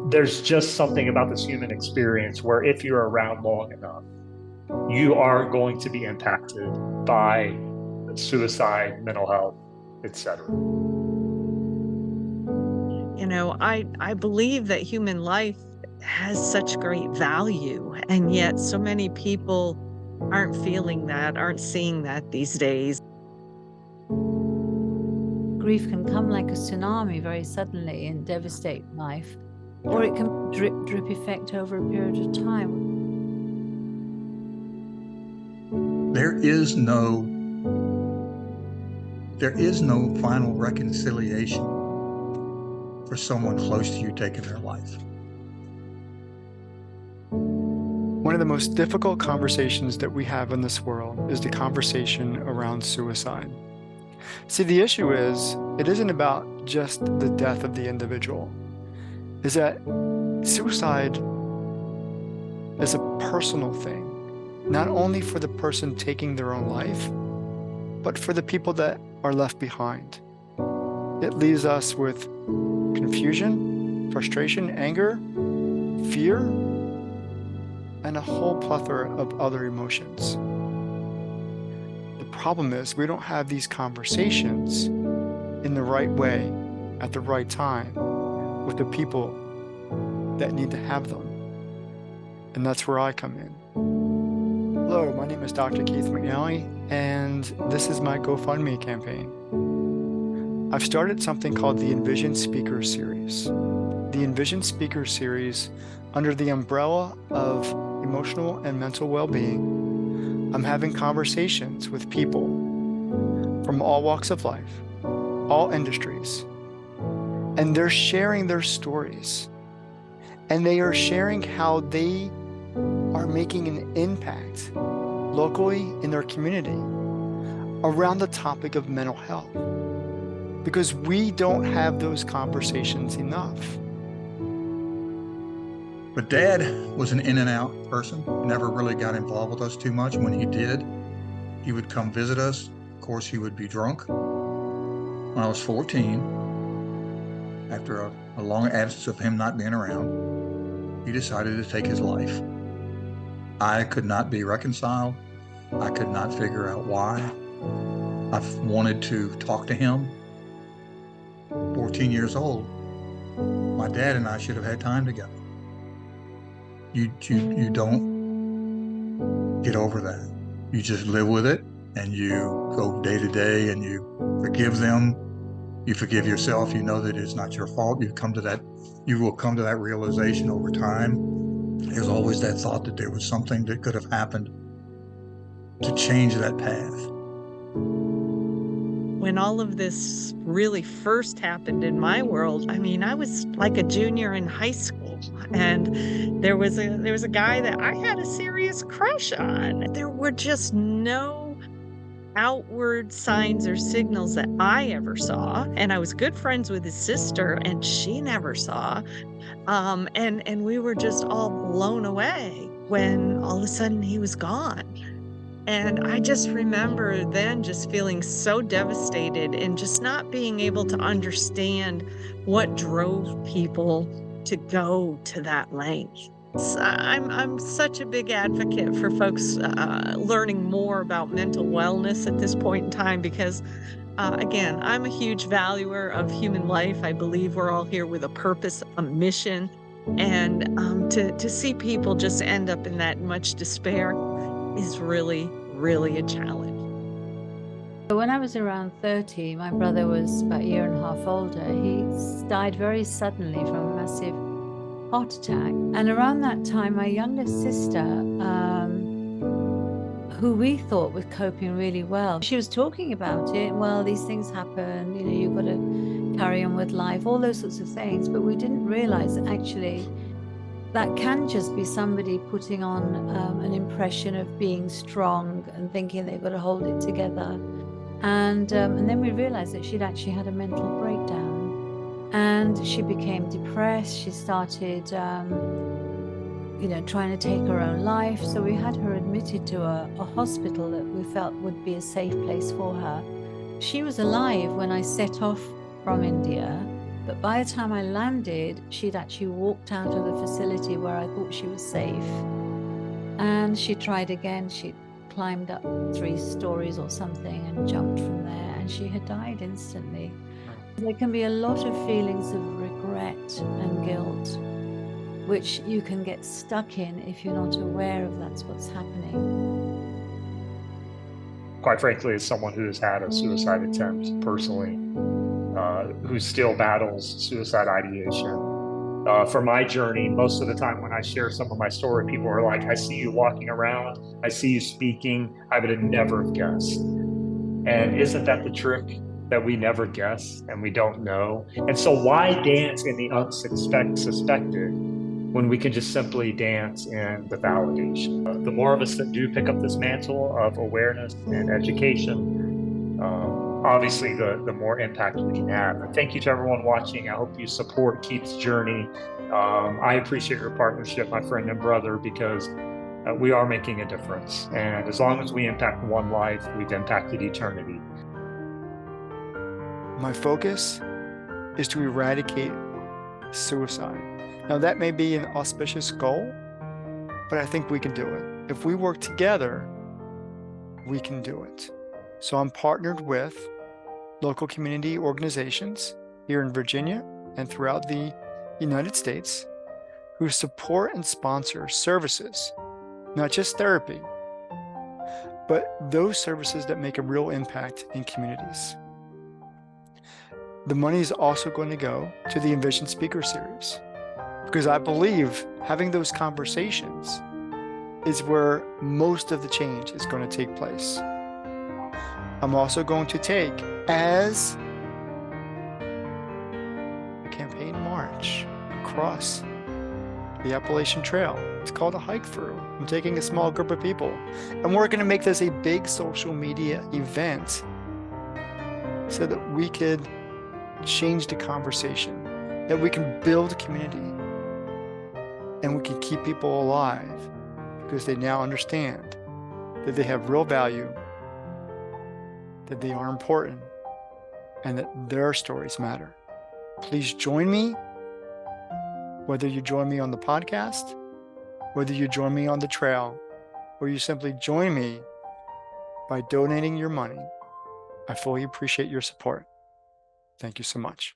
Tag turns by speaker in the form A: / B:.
A: there's just something about this human experience where if you're around long enough, you are going to be impacted by suicide, mental health, etc.
B: I believe that human life has such great value, and yet so many people aren't feeling that, aren't seeing that these days.
C: Grief can come like a tsunami very suddenly and devastate life, or it can drip effect over a period of time.
D: There is no final reconciliation for someone close to you taking their life.
E: One of the most difficult conversations that we have in this world is the conversation around suicide. See, the issue is, it isn't about just the death of the individual. Is that suicide is a personal thing, not only for the person taking their own life, but for the people that are left behind. It leaves us with confusion, frustration, anger, fear, and a whole plethora of other emotions. The problem is we don't have these conversations in the right way, at the right time, with the people that need to have them. And that's where I come in. Hello, my name is Dr. Keith McNally, and this is my GoFundMe campaign. I've started something called the Envision Speaker Series. The Envision Speaker Series, under the umbrella of emotional and mental well-being, I'm having conversations with people from all walks of life, all industries, and they're sharing their stories. And they are sharing how they are making an impact locally in their community around the topic of mental health. Because we don't have those conversations enough.
D: But Dad was an in and out person, never really got involved with us too much. When he did, he would come visit us. Of course, he would be drunk. When I was 14, after a long absence of him not being around, he decided to take his life. I could not be reconciled. I could not figure out why. I wanted to talk to him. 14 years old, my dad and I should have had time together. You don't get over that. You just live with it, and you go day to day, and you forgive them. You forgive yourself. You know that it's not your fault. You will come to that realization over time. There's always that thought that there was something that could have happened to change that path.
B: When all of this really first happened in my world, I mean, I was like a junior in high school, and there was a guy that I had a serious crush on. There were just no outward signs or signals that I ever saw, and I was good friends with his sister, and she never saw. And we were just all blown away when all of a sudden he was gone. And I just remember then just feeling so devastated and just not being able to understand what drove people to go to that length. So I'm such a big advocate for folks learning more about mental wellness at this point in time because, again, I'm a huge valuer of human life. I believe we're all here with a purpose, a mission, and to see people just end up in that much despair is really, really a challenge.
C: When I was around 30, my brother was about a year and a half older. He died very suddenly from a massive heart attack. And around that time, my younger sister, who we thought was coping really well, she was talking about it. Well, these things happen, you've got to carry on with life, all those sorts of things. But we didn't realize that actually that can just be somebody putting on an impression of being strong and thinking they've got to hold it together. And then we realized that she'd actually had a mental breakdown, and she became depressed. She started, trying to take her own life. So we had her admitted to a hospital that we felt would be a safe place for her. She was alive when I set off from India. But by the time I landed, she'd actually walked out of the facility where I thought she was safe. And she tried again. She climbed up 3 stories or something and jumped from there, and she had died instantly. There can be a lot of feelings of regret and guilt, which you can get stuck in if you're not aware of that's what's happening.
A: Quite frankly, as someone who has had a suicide attempt personally, who still battles suicide ideation, for my journey, most of the time when I share some of my story, people are like, I see you walking around, I see you speaking, I would have never guessed. And isn't that the trick? That we never guess and we don't know? And so why dance in the unsuspected when we can just simply dance in the validation? The more of us that do pick up this mantle of awareness and education, obviously the more impact we can have. And thank you to everyone watching. I hope you support Keith's journey. I appreciate your partnership, my friend and brother, because we are making a difference. And as long as we impact one life, we've impacted eternity.
E: My focus is to eradicate suicide. Now, that may be an auspicious goal, but I think we can do it. If we work together, we can do it. So I'm partnered with local community organizations here in Virginia and throughout the United States who support and sponsor services, not just therapy, but those services that make a real impact in communities. The money is also going to go to the Envision Speaker Series, because I believe having those conversations is where most of the change is going to take place. I'm also going to take, as a campaign march across the Appalachian Trail. It's called a hike through. I'm taking a small group of people, and we're going to make this a big social media event so that we could change the conversation, that we can build community, and we can keep people alive because they now understand that they have real value, that they are important, and that their stories matter. Please join me, whether you join me on the podcast, whether you join me on the trail, or you simply join me by donating your money. I fully appreciate your support. Thank you so much.